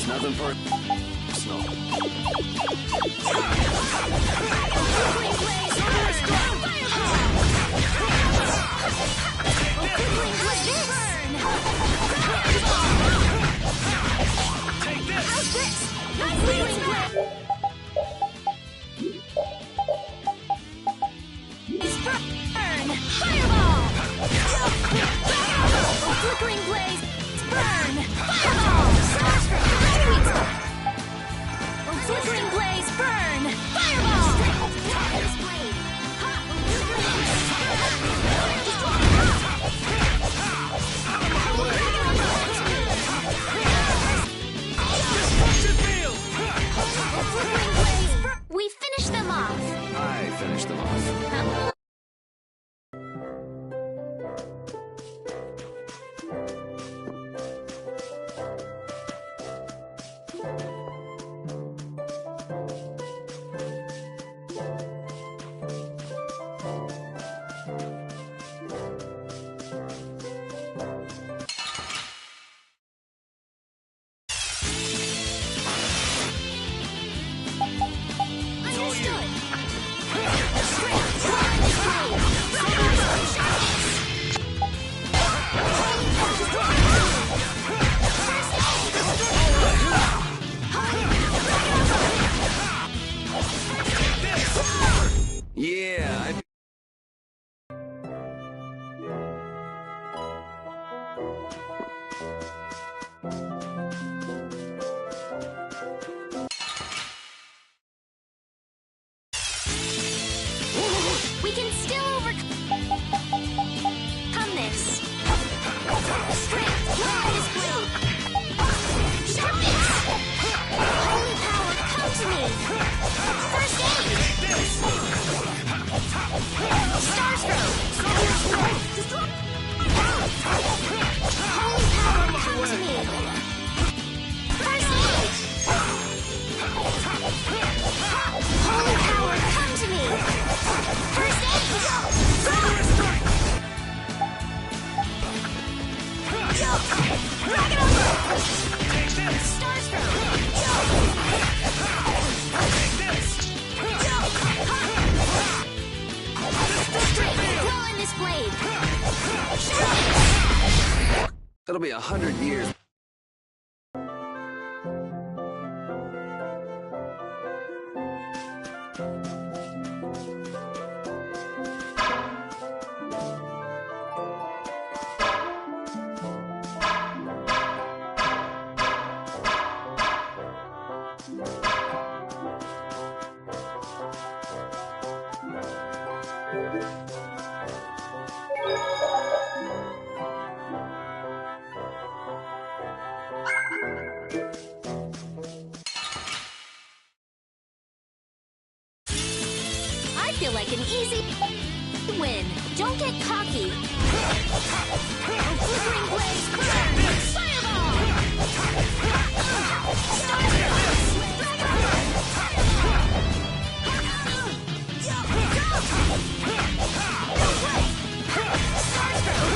Nothing for snow. Take this! How's this? Nice wheeling blade! Burn! Fireball! Flickering blaze! Burn! Fireball! Flickering blaze! Burn! Fireball! Destruction field! Flickering blaze! We finished them off! I finished them off. Yeah, We can still overcome this. Strength, line is blade. Sharpness. Holy power, come to me. First aid. Starstroke. Holy power, come to me. First aid. Holy power, come to me. First aid. Rock it over. Take this! Starstroke. Strength, roll in this blade. it'll be 100 years. I feel like an easy win. Don't get cocky. Flickering blaze, burn! Fireball! Starstroke,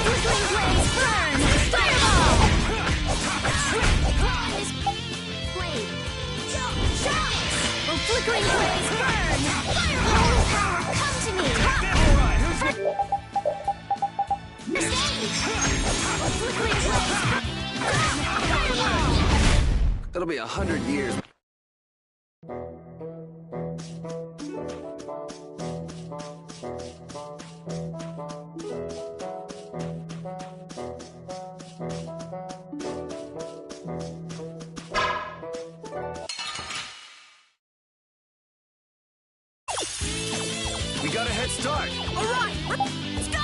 flickering blaze, burn! Fireball! It'll be 100 years. We got a head start. All right, let's go!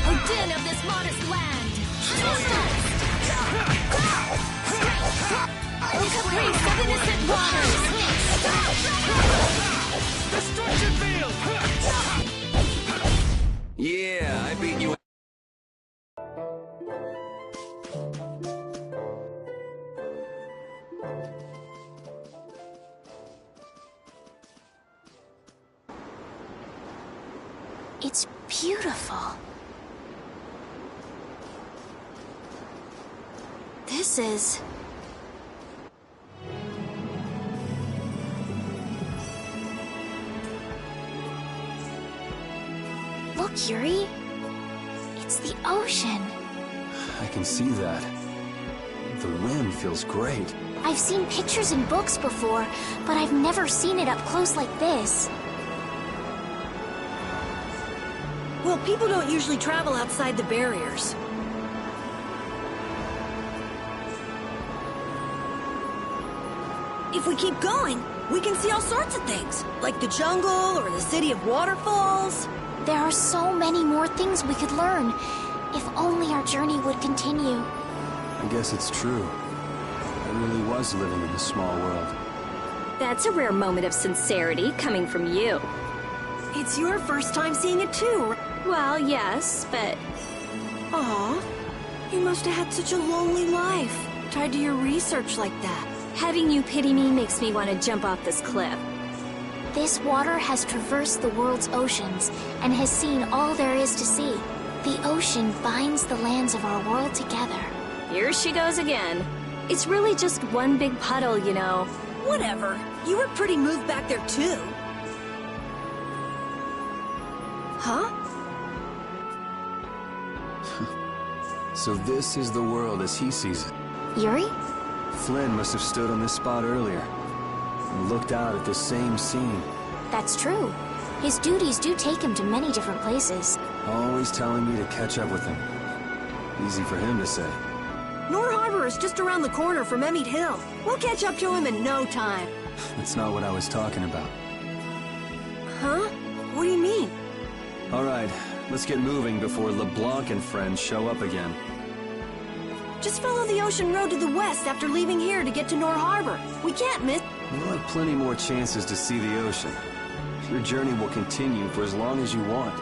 Odin of this modest land! O caprice of innocent waters! Destruction field! Yeah, I beat you. It's beautiful. This is... Look, Yuri. It's the ocean. I can see that. The wind feels great. I've seen pictures in books before, but I've never seen it up close like this. Well, people don't usually travel outside the barriers. If we keep going, we can see all sorts of things, like the jungle or the city of waterfalls. There are so many more things we could learn, if only our journey would continue. I guess it's true. I really was living in a small world. That's a rare moment of sincerity coming from you. It's your first time seeing it too. Well, yes, but Aw, you must have had such a lonely life, tied to your research like that. having you pity me makes me want to jump off this cliff. This water has traversed the world's oceans and has seen all there is to see. The ocean binds the lands of our world together. Here she goes again. It's really just one big puddle, you know. Whatever. You were pretty moved back there too. Huh? So this is the world as he sees it. Yuri? Flynn must have stood on this spot earlier and looked out at the same scene. That's true. His duties do take him to many different places. Always telling me to catch up with him. Easy for him to say. Nor Harbor is just around the corner from Emmett Hill. We'll catch up to him in no time. That's not what I was talking about. Huh? What do you mean? All right, let's get moving before LeBlanc and friends show up again. Just follow the ocean road to the west after leaving here to get to Nor Harbor. We can't miss... We'll have plenty more chances to see the ocean. Your journey will continue for as long as you want.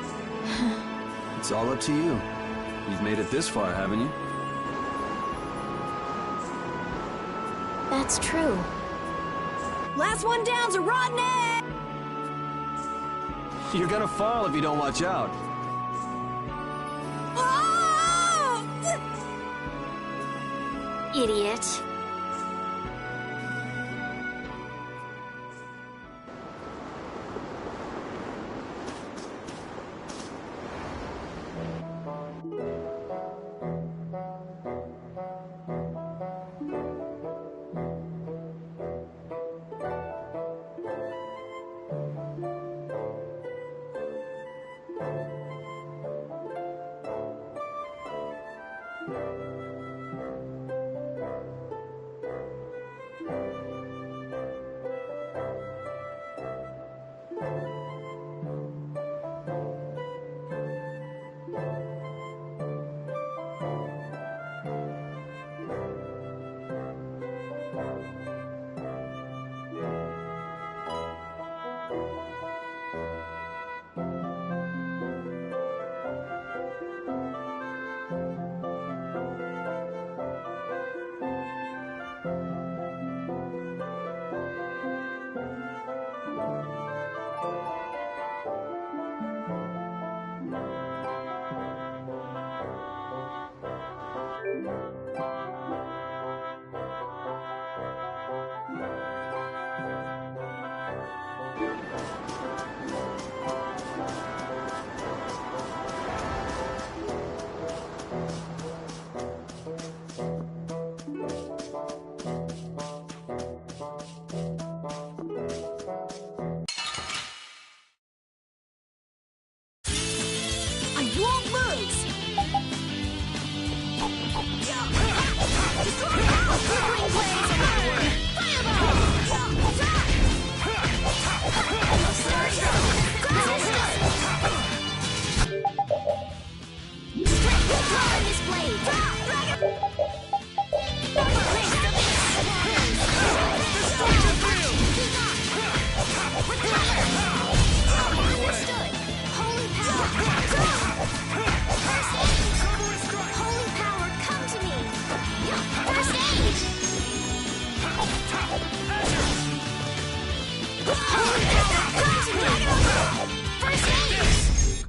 It's all up to you. You've made it this far, haven't you? That's true. Last one down's a rotten egg! You're gonna fall if you don't watch out. Oh! Idiot.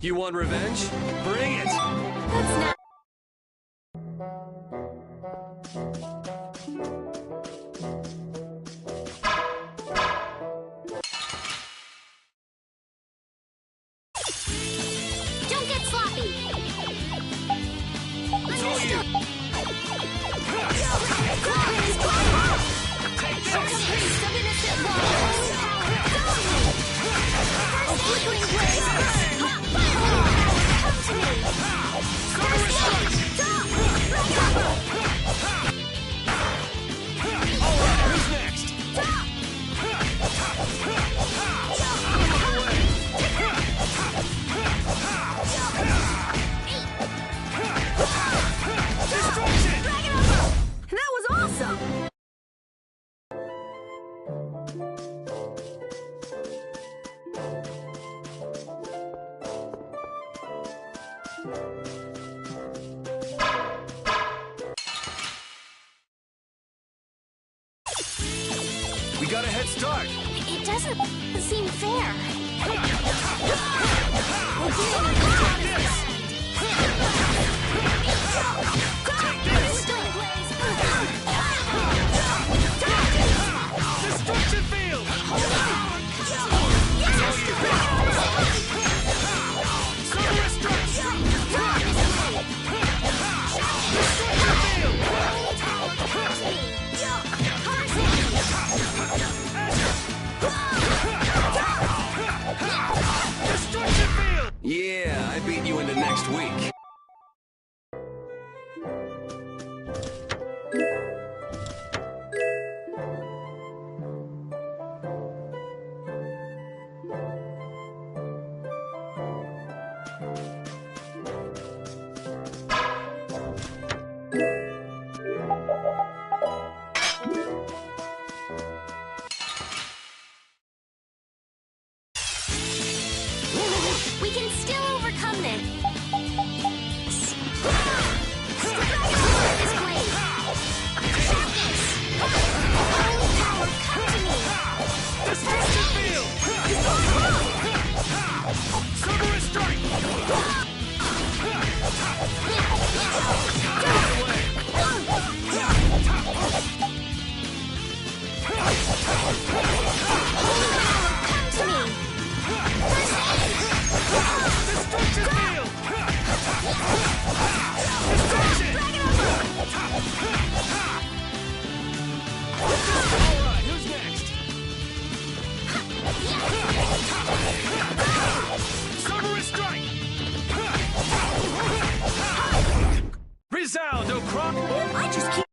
You want revenge? Bring it! That's not... Don't get sloppy! Understood! Taste of innocent love! First flickering blaze! Come to me! First light! Stop! Alright, who's next? Stop! Destruction! That was awesome! We got a head start! It doesn't seem fair. Destruction field! Solar strike! Destruction field! Yeah, I beat you into next week. We can still overcome this. This blade. Sharpness. Holy power, come to me. Destruction field! Solar strike! Come to me. First aid. Destruction field! Destruction! Alright, who's next? Solar strike! Resound, O crop! I just keep...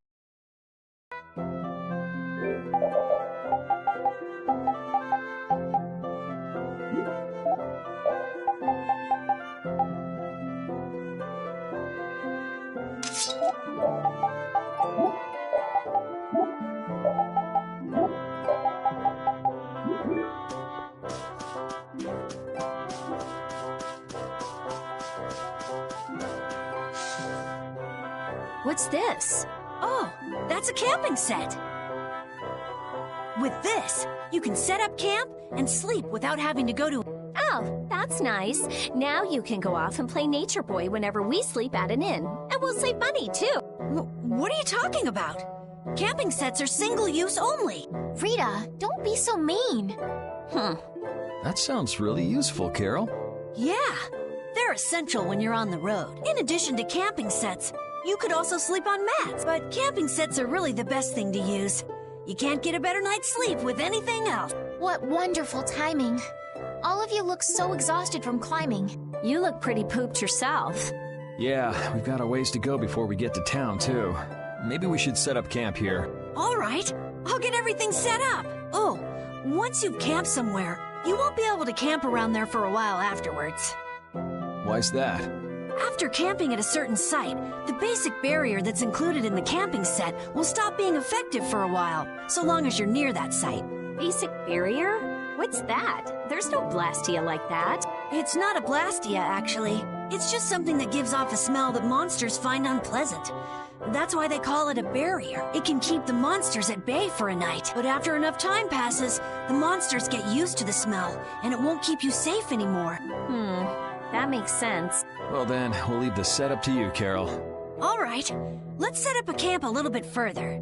What's this? Oh, that's a camping set. With this, you can set up camp and sleep without having to go to... Oh, that's nice. Now you can go off and play Nature Boy whenever we sleep at an inn. And we'll save money, too. What are you talking about? Camping sets are single-use only. Rita, don't be so mean. That sounds really useful, Carol. Yeah, they're essential when you're on the road. In addition to camping sets, you could also sleep on mats. But camping sets are really the best thing to use. You can't get a better night's sleep with anything else. What wonderful timing. All of you look so exhausted from climbing. You look pretty pooped yourself. Yeah, we've got a ways to go before we get to town, too. Maybe we should set up camp here. All right, I'll get everything set up. Oh, once you've camped somewhere, you won't be able to camp around there for a while afterwards. Why's that? After camping at a certain site, the basic barrier that's included in the camping set will stop being effective for a while, so long as you're near that site. Basic barrier? What's that? There's no Blastia like that. It's not a Blastia, actually. It's just something that gives off a smell that monsters find unpleasant. That's why they call it a barrier. It can keep the monsters at bay for a night. But after enough time passes, the monsters get used to the smell, and it won't keep you safe anymore. That makes sense. Well then, we'll leave the setup to you, Carol. All right, let's set up a camp a little bit further.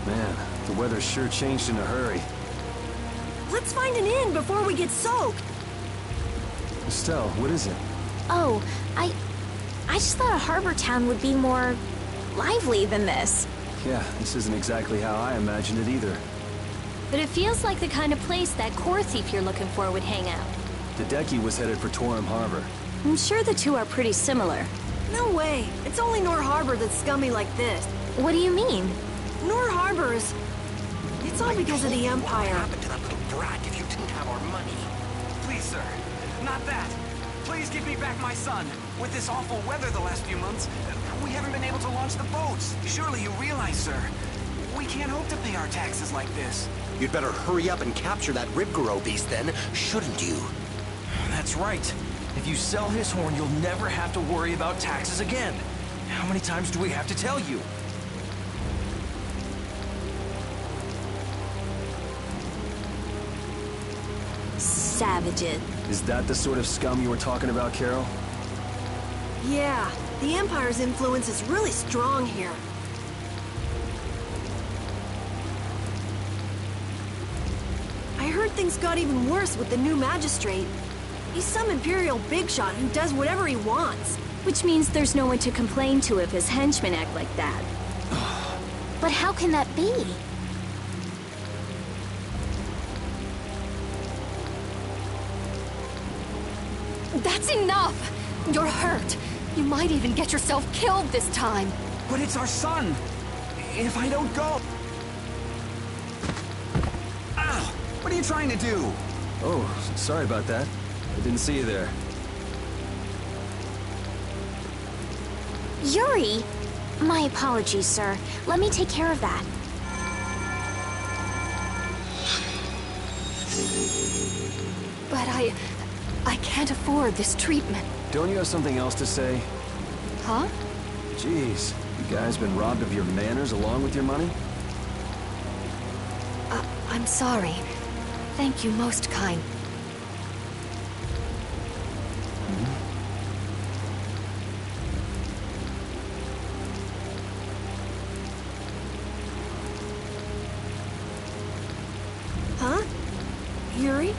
Man, the weather sure changed in a hurry. Let's find an inn before we get soaked. Estelle, what is it? Oh, I just thought a harbor town would be more lively than this. Yeah, this isn't exactly how I imagined it either. But it feels like the kind of place that core thief you're looking for would hang out. Hideki was headed for Torim Harbor. I'm sure the two are pretty similar. No way. It's only Nor Harbor that's scummy like this. What do you mean? Nor Harbor is... It's all because of the What would Empire. happen to that little brat if you didn't have our money? Please, sir. Not that. Please give me back my son. With this awful weather the last few months, we haven't been able to launch the boats. Surely you realize, sir, we can't hope to pay our taxes like this. You'd better hurry up and capture that Ribgaro beast then, shouldn't you? That's right. If you sell his horn, you'll never have to worry about taxes again. How many times do we have to tell you? Savages. Is that the sort of scum you were talking about, Carol? Yeah, the Empire's influence is really strong here. I heard things got even worse with the new magistrate. He's some Imperial bigshot who does whatever he wants. Which means there's no one to complain to if his henchmen act like that. But how can that be? That's enough! You're hurt. You might even get yourself killed this time. But it's our son. If I don't go... Ow! What are you trying to do? Oh, sorry about that. I didn't see you there. Yuri! My apologies, sir. Let me take care of that. But I can't afford this treatment. Don't you have something else to say? Huh? Jeez, you guys been robbed of your manners along with your money? I'm sorry. Thank you, most kind. Huh? Yuri?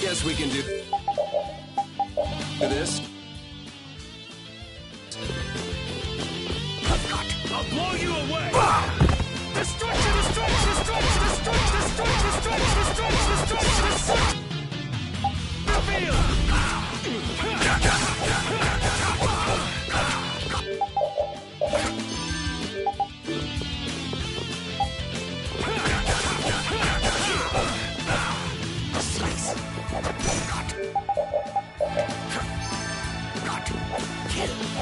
Guess we can do this. I'll blow you away! Destruction, destruction, destruction, destruction, destruction, destruction, destruction, destruction! Reveal! Got. Kill.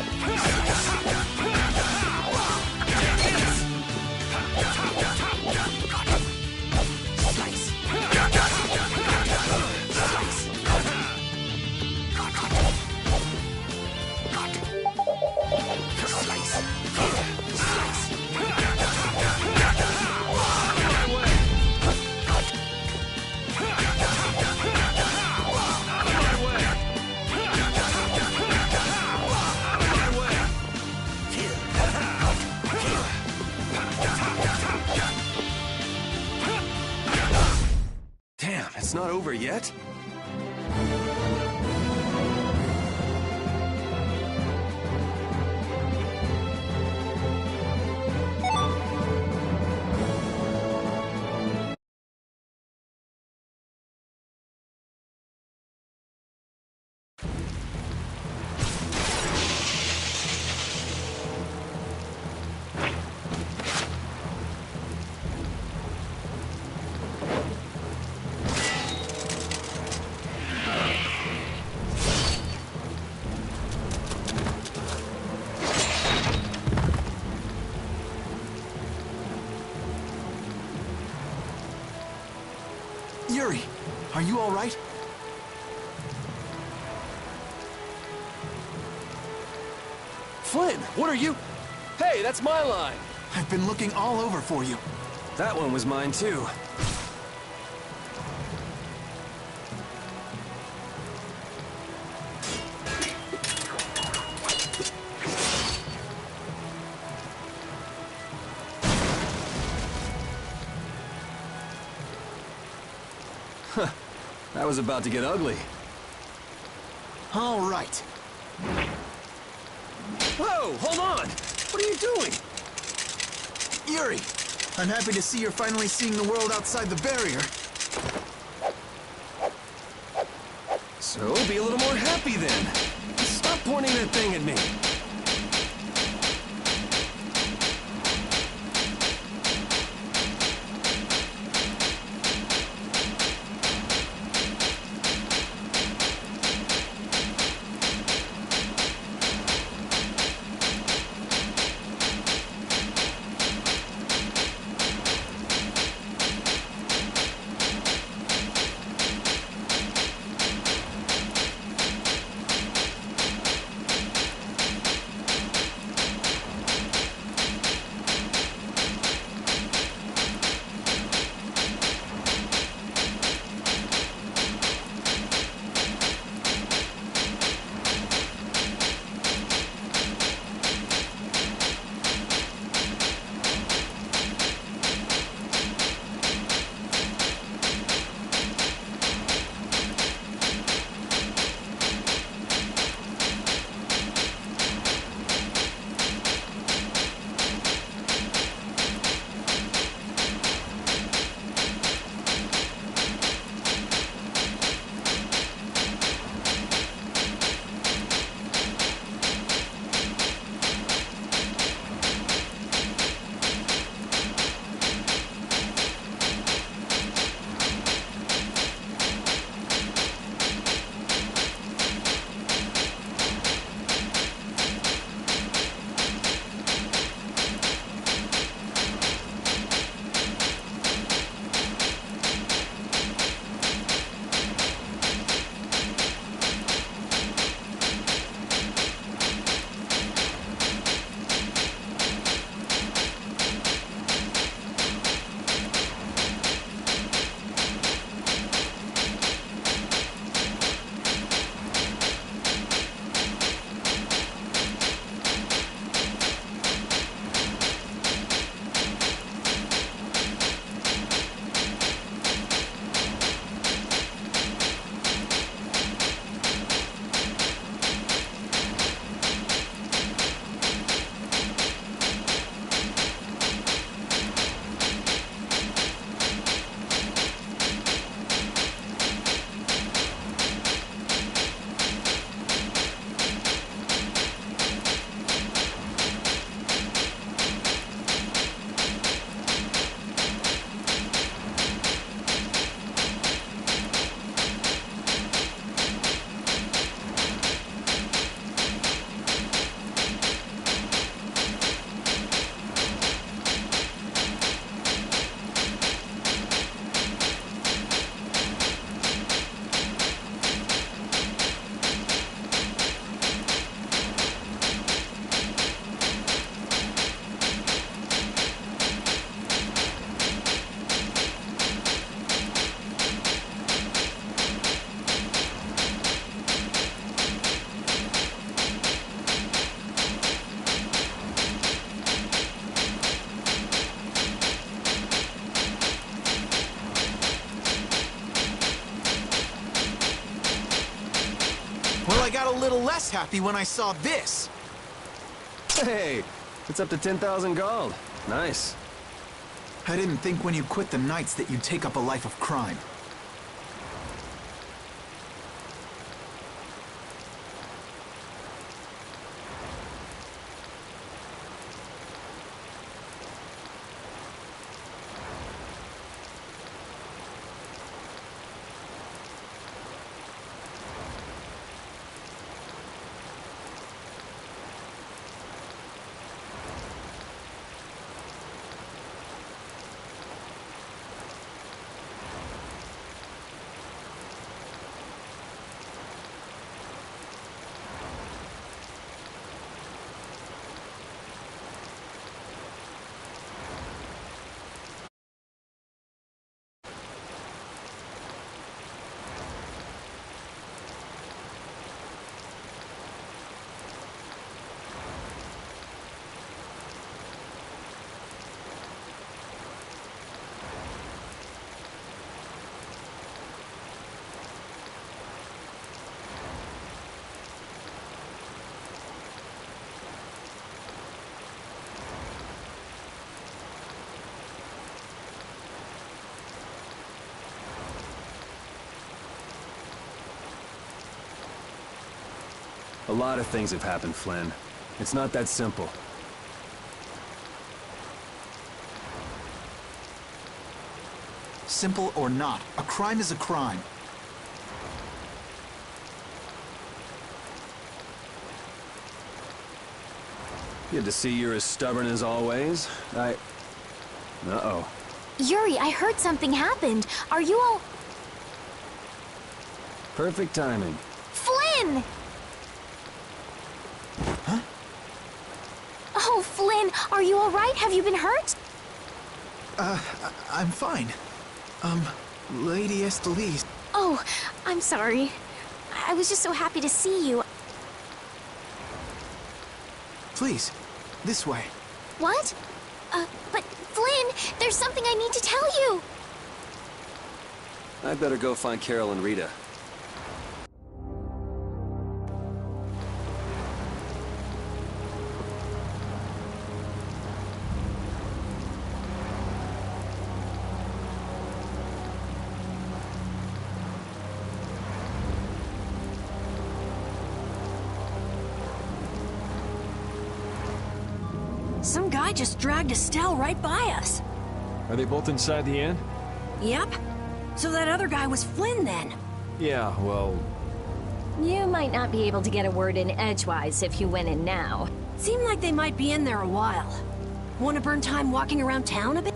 Are you all right? Flynn, what are you... Hey, that's my line! I've been looking all over for you. That one was mine, too. Huh. That was about to get ugly. All right. Whoa, hold on! What are you doing? Yuri, I'm happy to see you're finally seeing the world outside the barrier. So, be a little more happy then. Stop pointing that thing at me. Well, I got a little less happy when I saw this. Hey, it's up to 10,000 gold. Nice. I didn't think when you quit the Knights that you'd take up a life of crime. A lot of things have happened, Flynn. It's not that simple. Simple or not, a crime is a crime. Good to see you're as stubborn as always. Uh-oh. Yuri, I heard something happened. Are you all... Perfect timing. Flynn! Huh? Oh, Flynn, are you all right? Have you been hurt? I'm fine. Lady Esteliz. Oh, I'm sorry. I was just so happy to see you. Please, this way. What? But Flynn, there's something I need to tell you. I'd better go find Carol and Rita. Some guy just dragged Estelle right by us. Are they both inside the inn? Yep. So that other guy was Flynn then. Yeah, well... You might not be able to get a word in edgewise if you went in now. Seemed like they might be in there a while. Want to burn time walking around town a bit?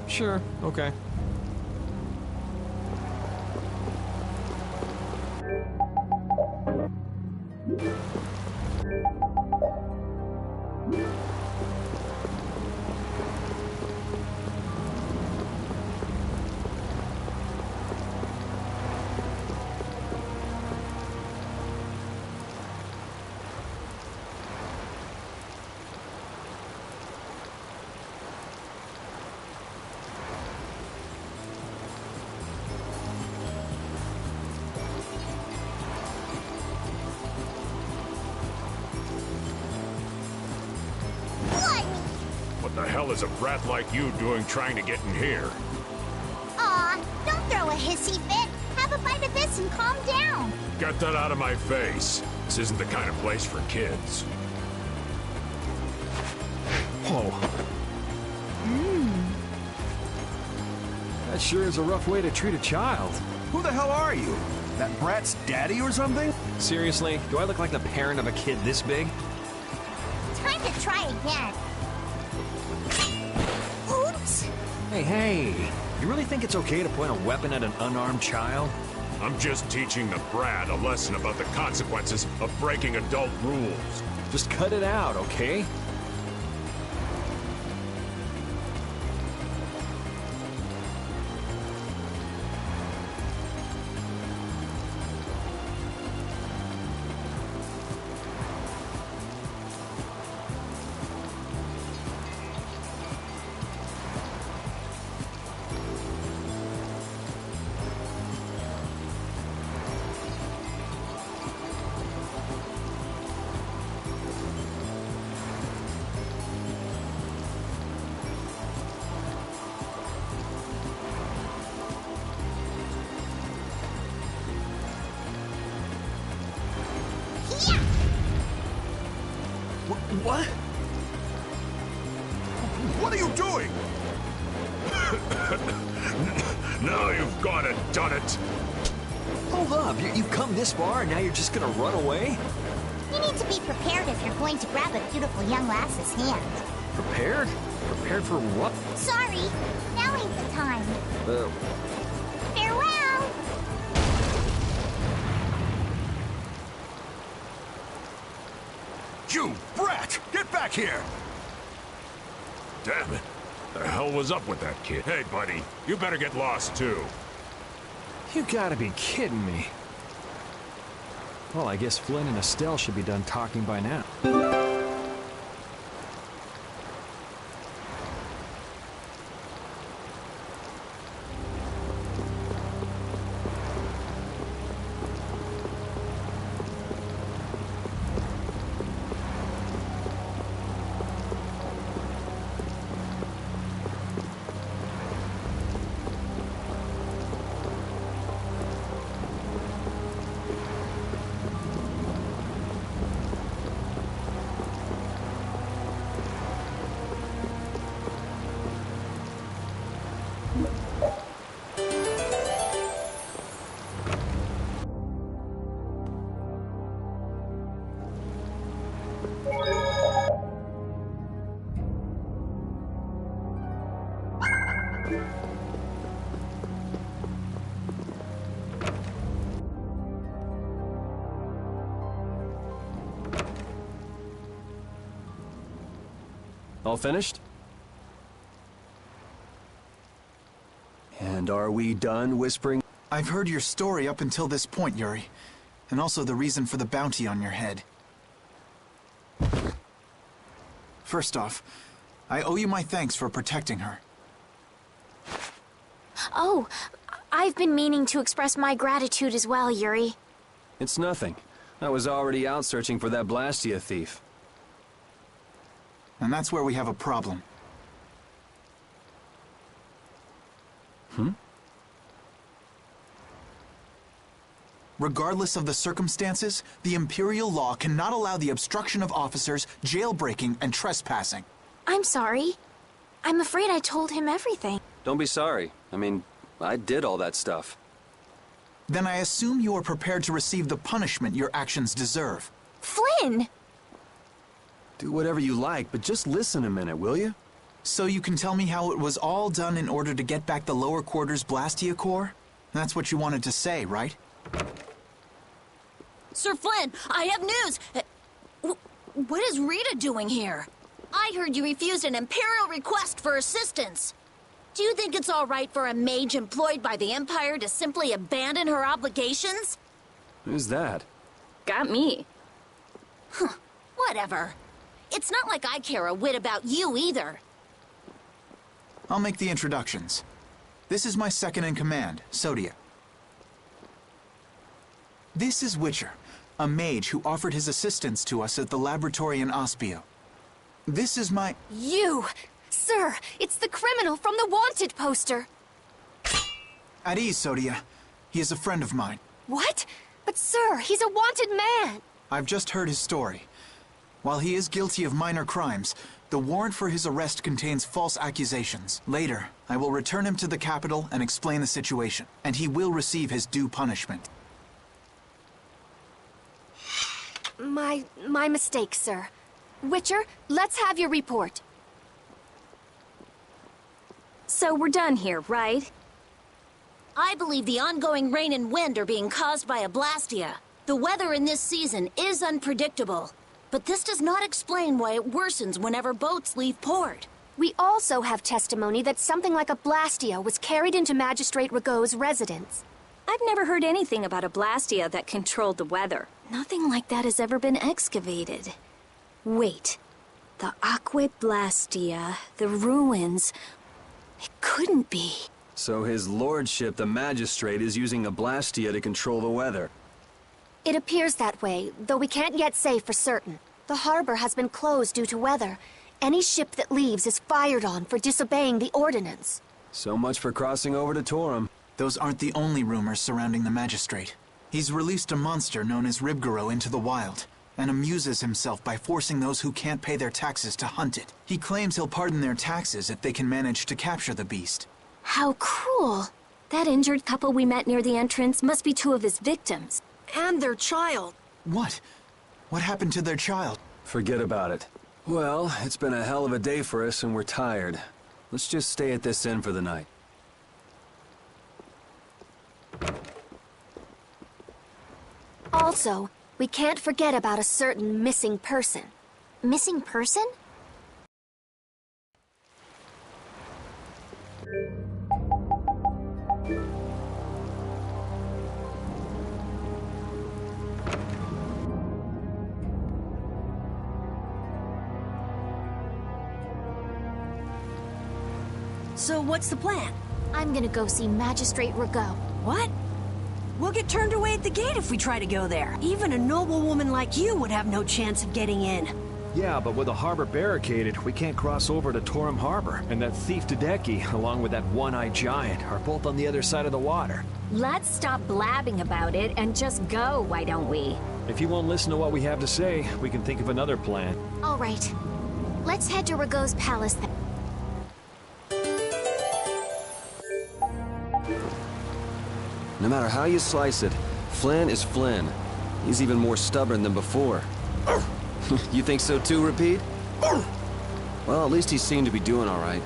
Sure, okay. What the hell is a brat like you doing trying to get in here? Aw, don't throw a hissy fit. Have a bite of this and calm down. Get that out of my face. This isn't the kind of place for kids. Whoa. That sure is a rough way to treat a child. Who the hell are you? That brat's daddy or something? Seriously, do I look like the parent of a kid this big? Time to try again. Oops. Hey, you really think it's okay to point a weapon at an unarmed child? I'm just teaching the brat a lesson about the consequences of breaking adult rules. Just cut it out, okay? What? What are you doing? Now you've gone and done it. Hold up, you've come this far and now you're just gonna run away? You need to be prepared if you're going to grab a beautiful young lass's hand. Prepared? Prepared for what? Sorry, now ain't the time. Farewell! You brat! Get back here! Damn it. The hell was up with that kid? Hey, buddy, you better get lost, too. You gotta be kidding me. Well, I guess Flynn and Estelle should be done talking by now. All finished? And are we done whispering? I've heard your story up until this point, Yuri. And also the reason for the bounty on your head. First off, I owe you my thanks for protecting her. Oh, I've been meaning to express my gratitude as well, Yuri. It's nothing. I was already out searching for that Blastia thief. And that's where we have a problem. Regardless of the circumstances, the Imperial law cannot allow the obstruction of officers, jailbreaking, and trespassing. I'm sorry. I'm afraid I told him everything. Don't be sorry. I mean, I did all that stuff. Then I assume you are prepared to receive the punishment your actions deserve. Flynn! Do whatever you like, but just listen a minute, will you? So you can tell me how it was all done in order to get back the lower quarters Blastia core? That's what you wanted to say, right? Sir Flynn, I have news! What is Rita doing here? I heard you refused an Imperial request for assistance. Do you think it's all right for a mage employed by the Empire to simply abandon her obligations? Who's that? Got me. Whatever. It's not like I care a whit about you either. I'll make the introductions. This is my second in command, Sodia. This is Witcher, a mage who offered his assistance to us at the laboratory in Ospio. This is my... You! Sir, it's the criminal from the wanted poster! At ease, Sodia. He is a friend of mine. What? But sir, he's a wanted man! I've just heard his story. While he is guilty of minor crimes, the warrant for his arrest contains false accusations. Later, I will return him to the capital and explain the situation, and he will receive his due punishment. My mistake, sir. Witcher, let's have your report. So we're done here, right? I believe the ongoing rain and wind are being caused by a Blastia. The weather in this season is unpredictable, but this does not explain why it worsens whenever boats leave port. We also have testimony that something like a Blastia was carried into Magistrate Rigaud's residence. I've never heard anything about a Blastia that controlled the weather. Nothing like that has ever been excavated. Wait. The Aqua Blastia, the ruins... It couldn't be. So his lordship, the magistrate, is using a Blastia to control the weather. It appears that way, though we can't yet say for certain. The harbor has been closed due to weather. Any ship that leaves is fired on for disobeying the ordinance. So much for crossing over to Torum. Those aren't the only rumors surrounding the magistrate. He's released a monster known as Ribgaro into the wild, and amuses himself by forcing those who can't pay their taxes to hunt it. He claims he'll pardon their taxes if they can manage to capture the beast. How cruel. That injured couple we met near the entrance must be two of his victims. And their child. What? What happened to their child? Forget about it. Well, it's been a hell of a day for us and we're tired. Let's just stay at this inn for the night. Also, we can't forget about a certain missing person. Missing person? So what's the plan? I'm gonna go see Magistrate Rigaud. What? We'll get turned away at the gate if we try to go there. Even a noble woman like you would have no chance of getting in. Yeah, but with the harbor barricaded, we can't cross over to Torum Harbor. And that thief Tadeki, along with that one-eyed giant, are both on the other side of the water. Let's stop blabbing about it and just go, why don't we? If you won't listen to what we have to say, we can think of another plan. All right. Let's head to Rigaud's palace then. No matter how you slice it, Flynn is Flynn. He's even more stubborn than before. You think so too, Repeat? Well, at least he seemed to be doing all right.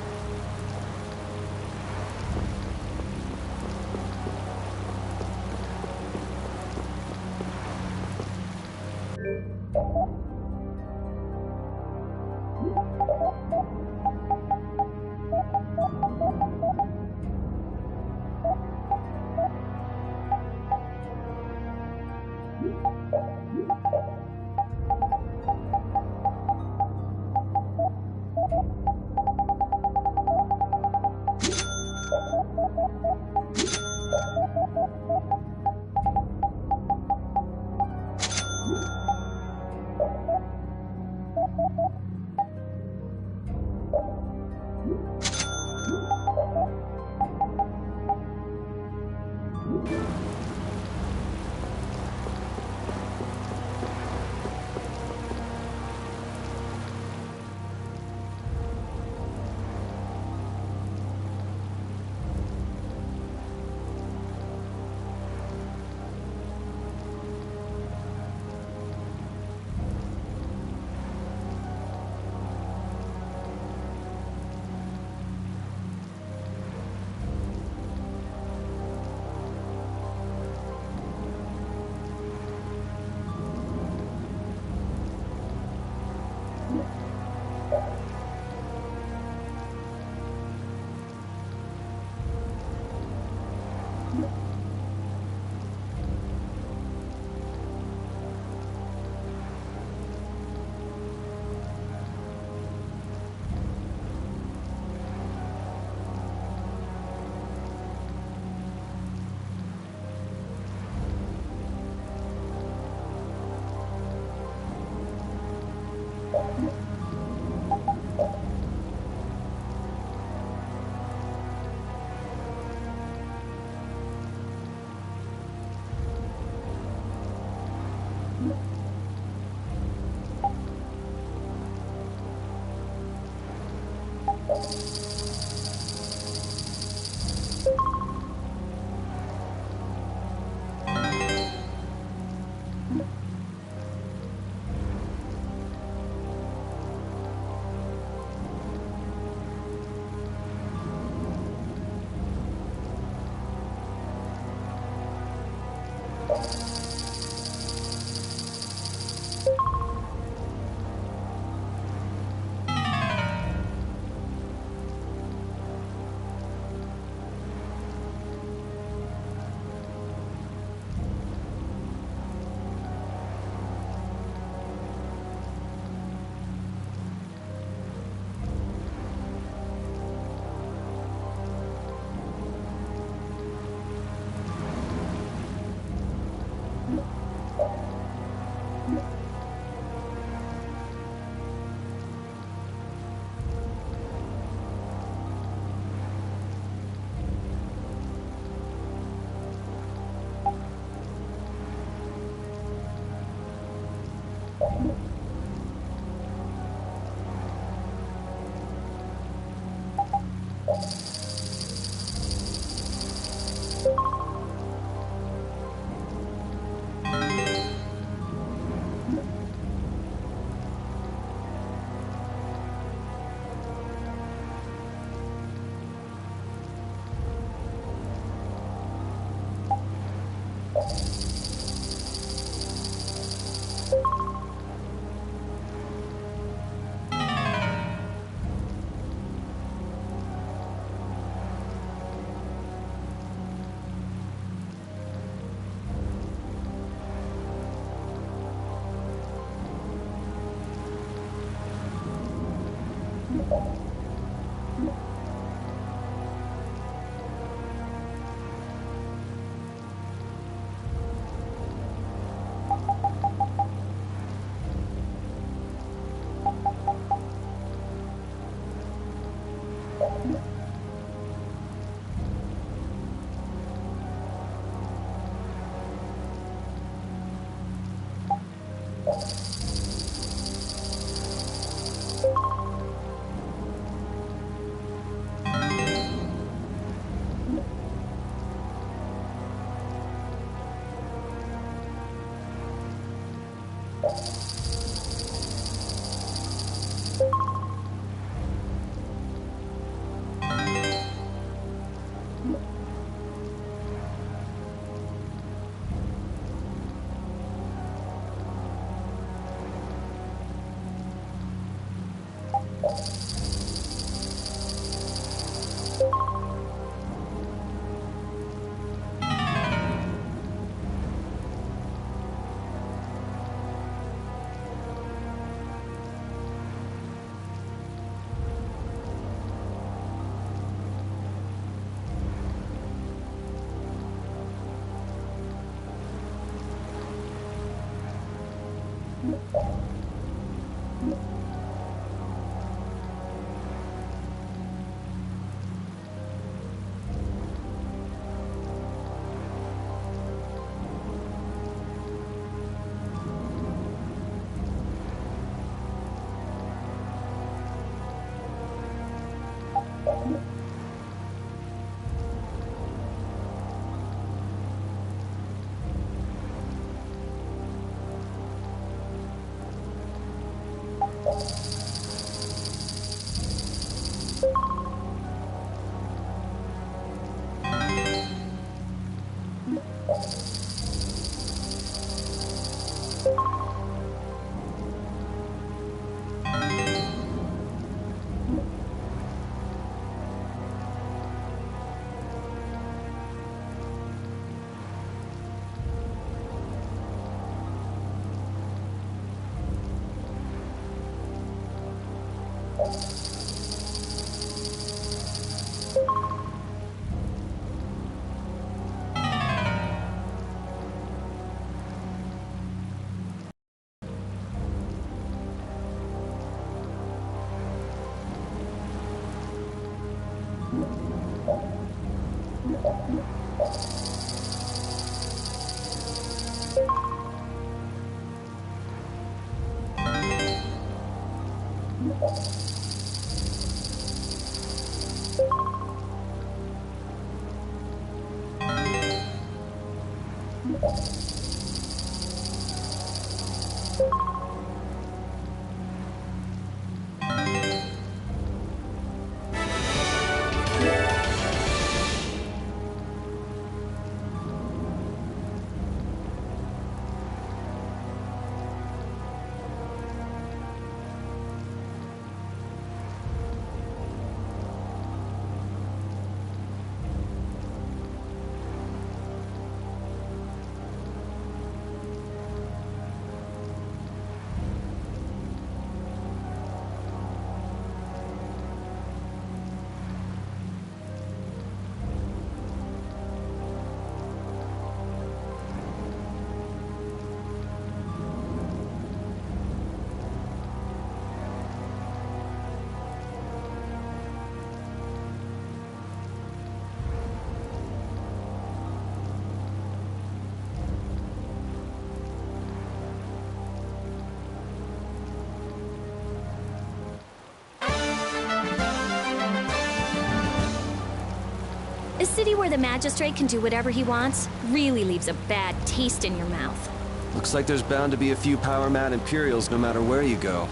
A city where the magistrate can do whatever he wants really leaves a bad taste in your mouth. Looks like there's bound to be a few power-mad Imperials no matter where you go.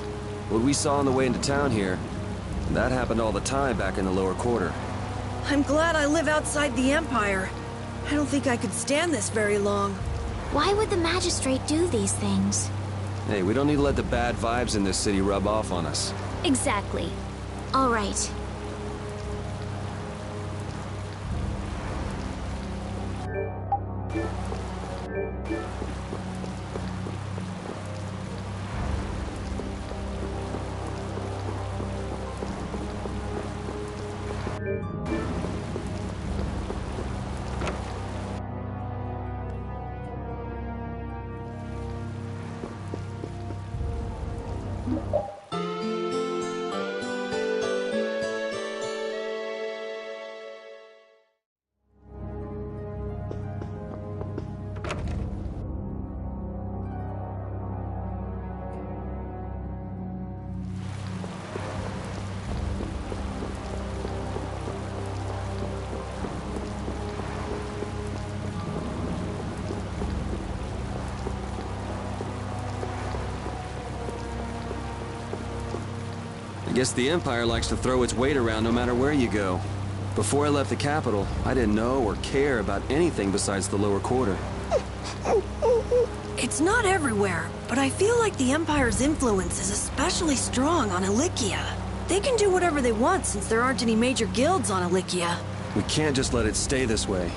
What we saw on the way into town here, that happened all the time back in the lower quarter. I'm glad I live outside the Empire. I don't think I could stand this very long. Why would the magistrate do these things? Hey, we don't need to let the bad vibes in this city rub off on us. Exactly. All right. I guess the Empire likes to throw its weight around no matter where you go. Before I left the capital, I didn't know or care about anything besides the lower quarter. It's not everywhere, but I feel like the Empire's influence is especially strong on Ilikia. They can do whatever they want since there aren't any major guilds on Ilikia. We can't just let it stay this way.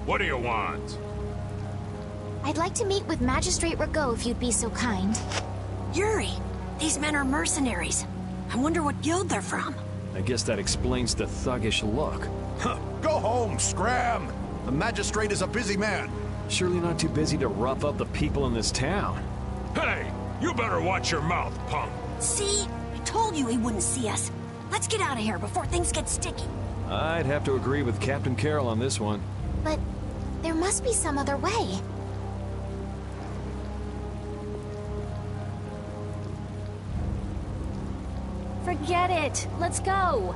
What do you want? I'd like to meet with Magistrate Rago if you'd be so kind. Yuri, these men are mercenaries. I wonder what guild they're from. I guess that explains the thuggish look. Go home, Scram! The magistrate is a busy man. Surely not too busy to rough up the people in this town. Hey, you better watch your mouth, punk. See? I told you he wouldn't see us. Let's get out of here before things get sticky. I'd have to agree with Captain Carroll on this one. But there must be some other way. Forget it. Let's go.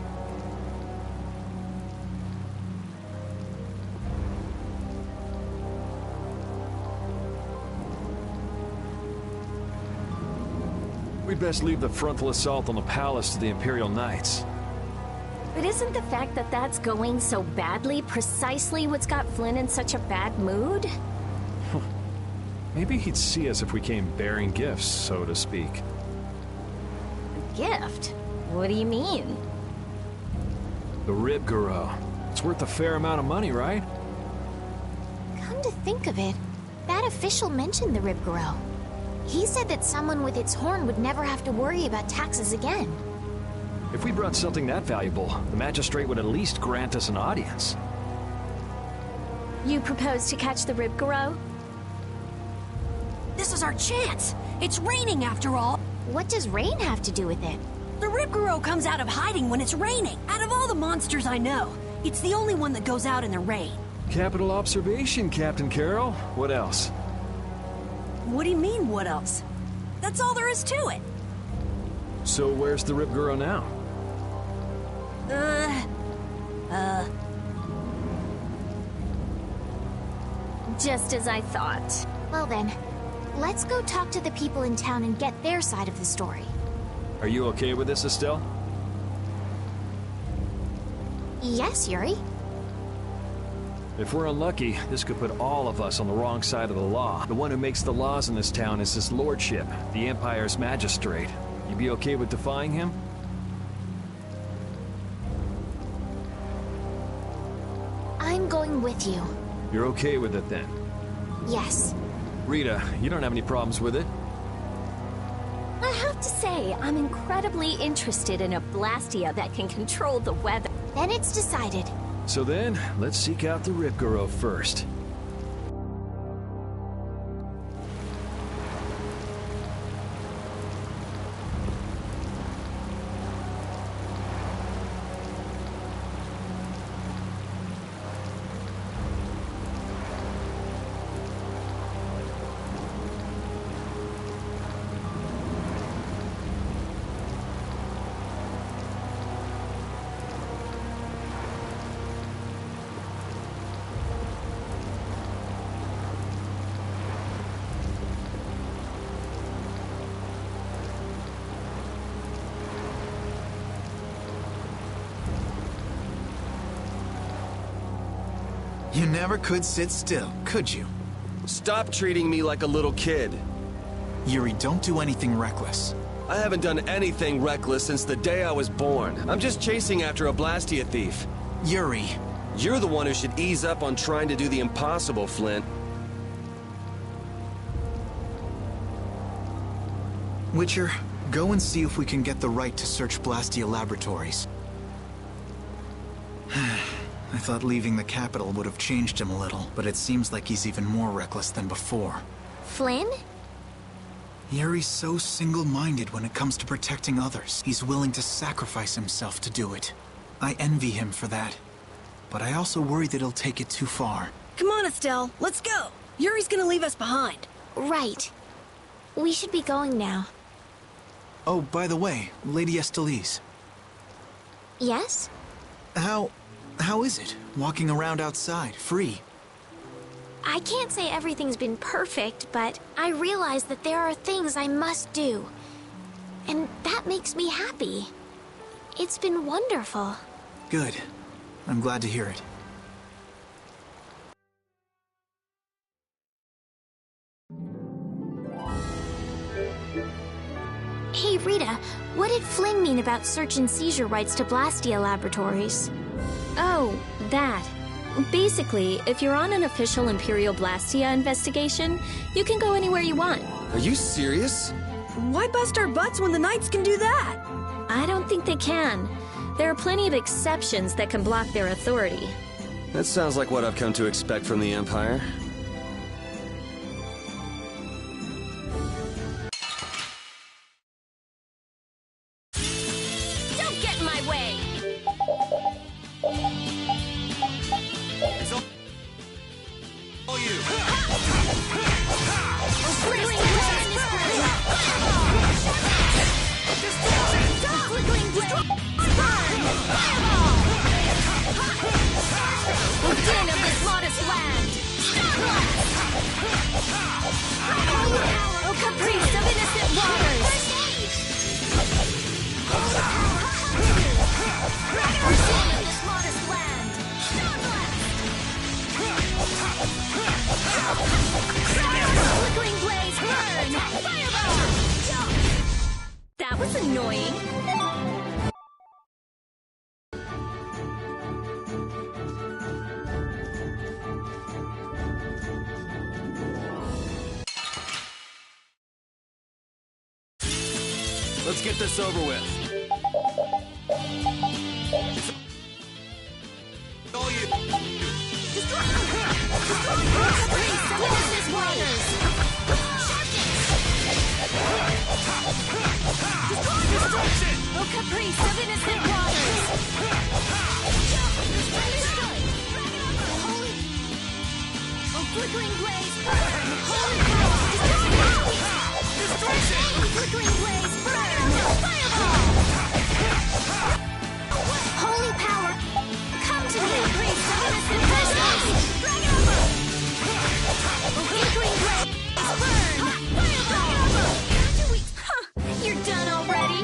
We'd best leave the frontal assault on the palace to the Imperial Knights. But isn't the fact that that's going so badly precisely what's got Flynn in such a bad mood? Maybe he'd see us if we came bearing gifts, so to speak. A gift? What do you mean? The Ribgaro. It's worth a fair amount of money, right? Come to think of it, that official mentioned the Ribgaro. He said that someone with its horn would never have to worry about taxes again. If we brought something that valuable, the magistrate would at least grant us an audience. You propose to catch the Ribgaro? This is our chance. It's raining after all. What does rain have to do with it? The Ribgaro comes out of hiding when it's raining. Out of all the monsters I know, it's the only one that goes out in the rain. Capital observation, Captain Carroll. What else? What do you mean, what else? That's all there is to it. So where's the Ribgaro now? Just as I thought. Well then, let's go talk to the people in town and get their side of the story. Are you okay with this, Estelle? Yes, Yuri. If we're unlucky, this could put all of us on the wrong side of the law. The one who makes the laws in this town is his lordship, the Empire's magistrate. You be okay with defying him? I'm going with you. You're okay with it then? Yes. Rita, you don't have any problems with it? I have to say, I'm incredibly interested in a Blastia that can control the weather. Then it's decided. So then, let's seek out the Ribgaro first. You never could sit still, could you? Stop treating me like a little kid. Yuri, don't do anything reckless. I haven't done anything reckless since the day I was born. I'm just chasing after a Blastia thief. Yuri. You're the one who should ease up on trying to do the impossible, Flint. Witcher, go and see if we can get the right to search Blastia laboratories. I thought leaving the capital would have changed him a little, but it seems like he's even more reckless than before. Flynn? Yuri's so single-minded when it comes to protecting others. He's willing to sacrifice himself to do it. I envy him for that. But I also worry that he'll take it too far. Come on, Estelle, let's go. Yuri's gonna leave us behind. Right. We should be going now. Oh, by the way, Lady Estellise. Yes? How is it, walking around outside, free? I can't say everything's been perfect, but I realize that there are things I must do. And that makes me happy. It's been wonderful. Good. I'm glad to hear it. Hey, Rita, what did Flynn mean about search and seizure rights to Blastia laboratories? Oh, that. Basically, if you're on an official Imperial Blastia investigation, you can go anywhere you want. Are you serious? Why bust our butts when the Knights can do that? I don't think they can. There are plenty of exceptions that can block their authority. That sounds like what I've come to expect from the Empire. Don't get in my way! All you. Din of this modest land! Oh, caprice of innocent waters! Din of this modest land! Flickering blaze, burn! Fireball! That was annoying. Let's get this over with. All you. Caprice of innocent waters! Destruction! Oh, caprice of innocent waters! Oh, flickering blaze, burn! Holy power! Destruction! Oh, flickering blaze, burn! Fireball! Holy power, come to me! Caprice of innocent waters! Oh, flickering blaze, burn! Fireball! You're done already?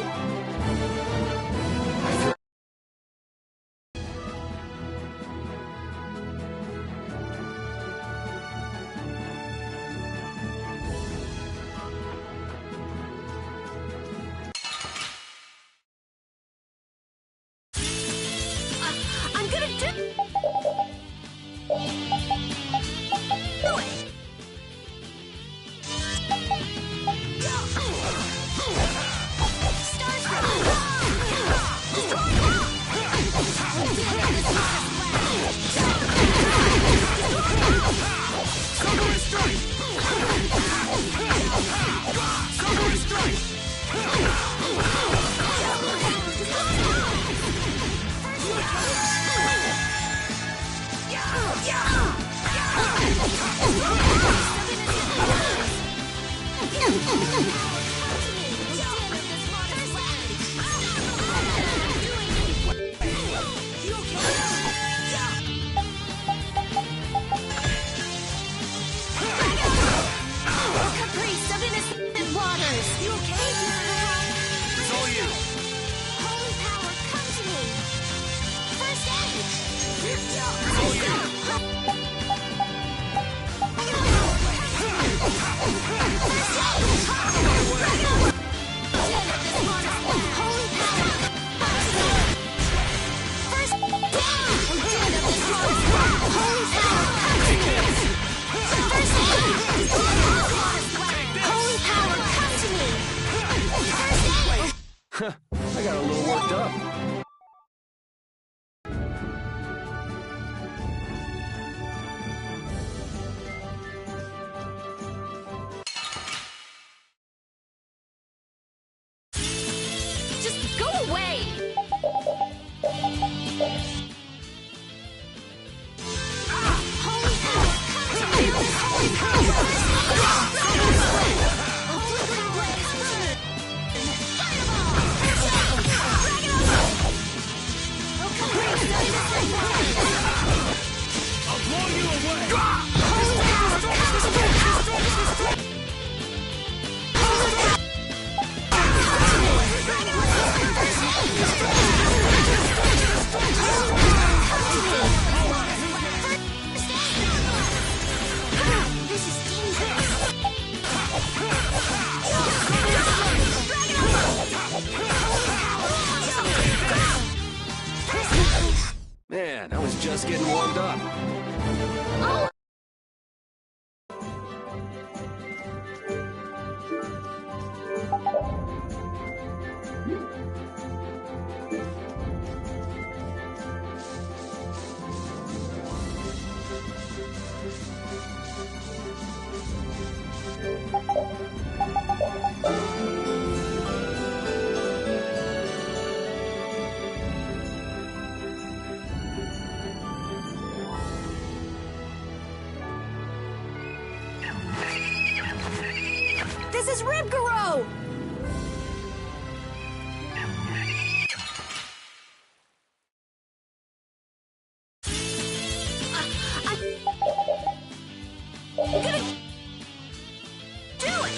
I'm gonna do... Caprice of innocent waters! You okay? It's all you. Holy power, come to me! First aid! It's all you. I got a little worked up. Just go away! Holy power, come to me! Holy I'll blow you away. This is getting warmed up. Oh! This is Ribgaro! I'm gonna do it!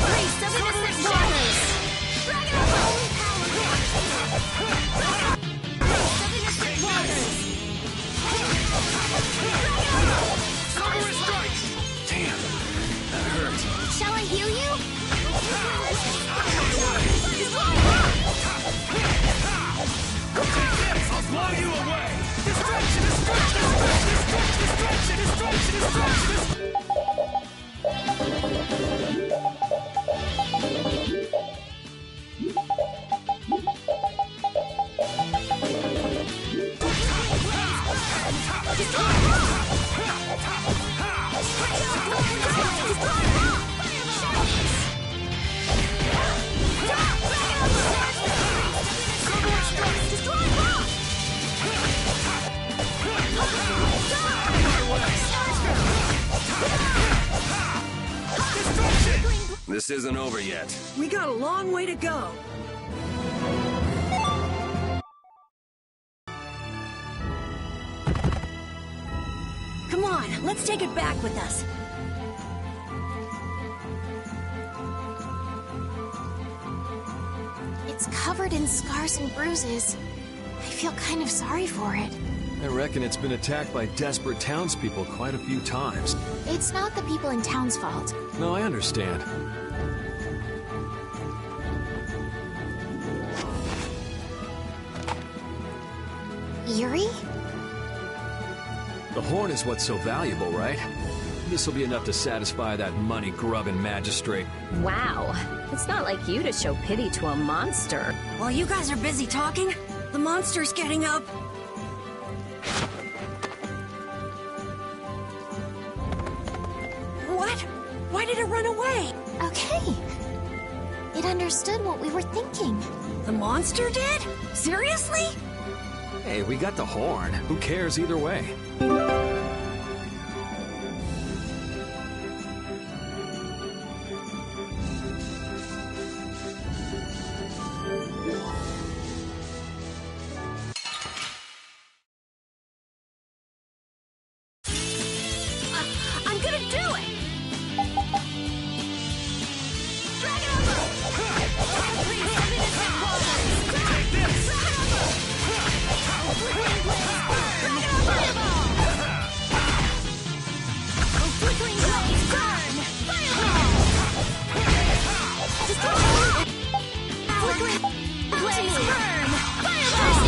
Priest of innocent waters! Priest of innocent waters! Damn, that hurt. Shall I heal you? I'll blow you away! Distraction! Distraction! Distraction! Distraction! This isn't over yet. We got a long way to go. Come on, let's take it back with us. It's covered in scars and bruises. I feel kind of sorry for it. I reckon it's been attacked by desperate townspeople quite a few times. It's not the people in town's fault. No, I understand. Yuri? The horn is what's so valuable, right? This'll be enough to satisfy that money-grubbing magistrate. Wow. It's not like you to show pity to a monster. While you guys are busy talking, the monster's getting up. What? Why did it run away? Okay. It understood what we were thinking. The monster did? Seriously? Hey, we got the horn. Who cares either way? I'm gonna do it! Dragon Take this! Flickering blaze, burn! Fireball! Flickering blaze, burn! Fireball!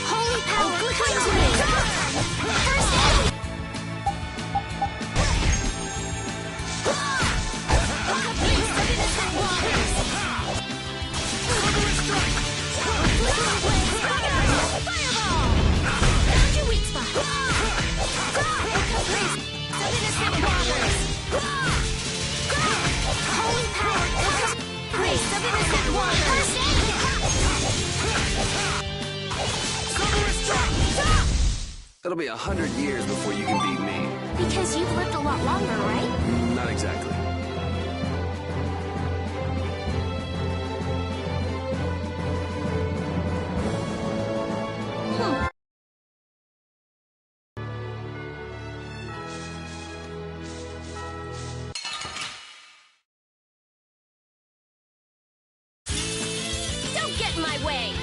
Holy power, flickering blaze, burn! First aid! Priest of innocent waters! Flickering blaze, burn! Fireball! Found your weak spot! Priest of innocent waters! Holy power! Priest of innocent waters! It'll be 100 years before you can beat me. Because you've lived a lot longer, right? Not exactly. Don't get in my way!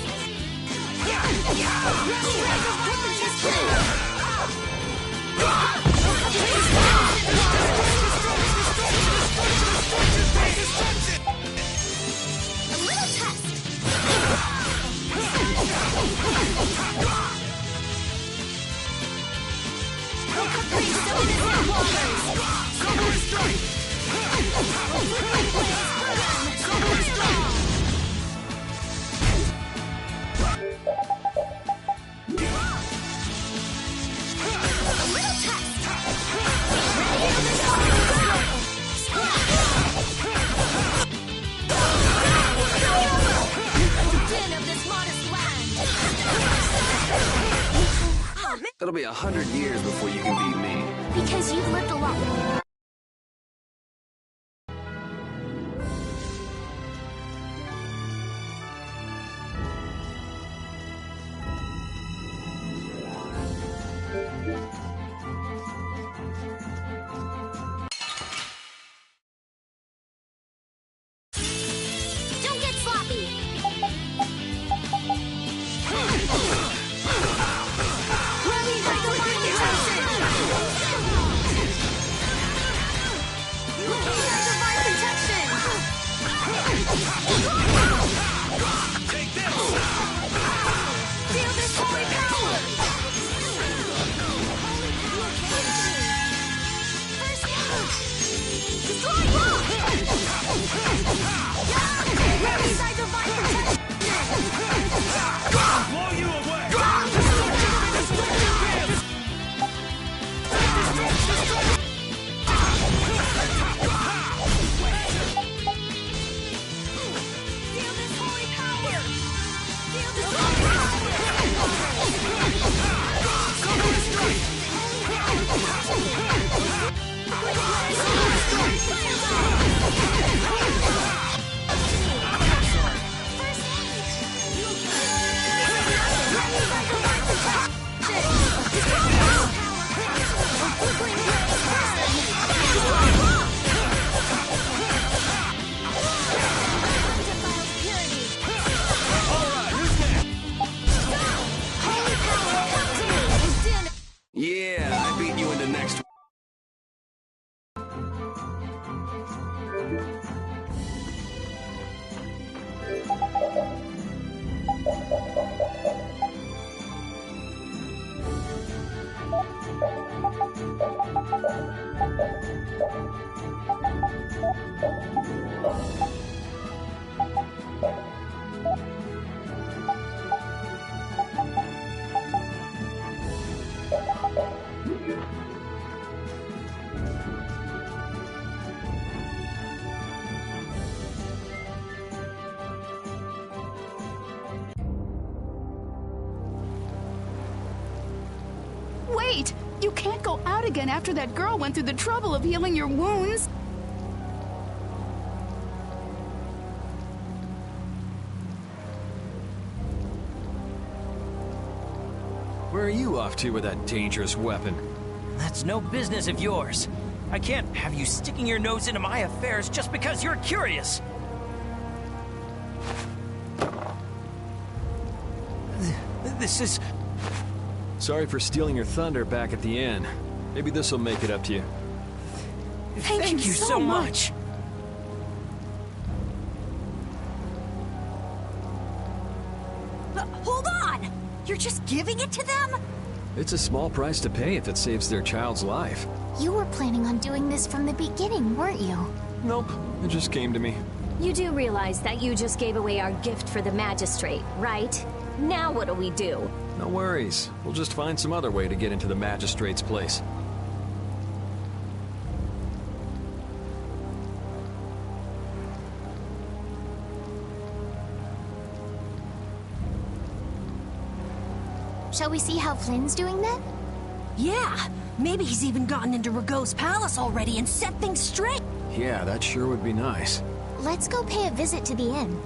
A little test. It'll be 100 years before you can beat me. Because you've lived a lot. Don't get sloppy. Yeah, I beat you into next. Wait! You can't go out again after that girl went through the trouble of healing your wounds. Where are you off to with that dangerous weapon? That's no business of yours. I can't have you sticking your nose into my affairs just because you're curious. This is... Sorry for stealing your thunder back at the end. Maybe this'll make it up to you. Thank you so much. Hold on! You're just giving it to them? It's a small price to pay if it saves their child's life. You were planning on doing this from the beginning, weren't you? Nope, it just came to me. You do realize that you just gave away our gift for the magistrate, right? Now what do we do? No worries. We'll just find some other way to get into the magistrate's place. Shall we see how Flynn's doing then? Yeah, maybe he's even gotten into Rago's palace already and set things straight. Yeah, that sure would be nice. Let's go pay a visit to the inn.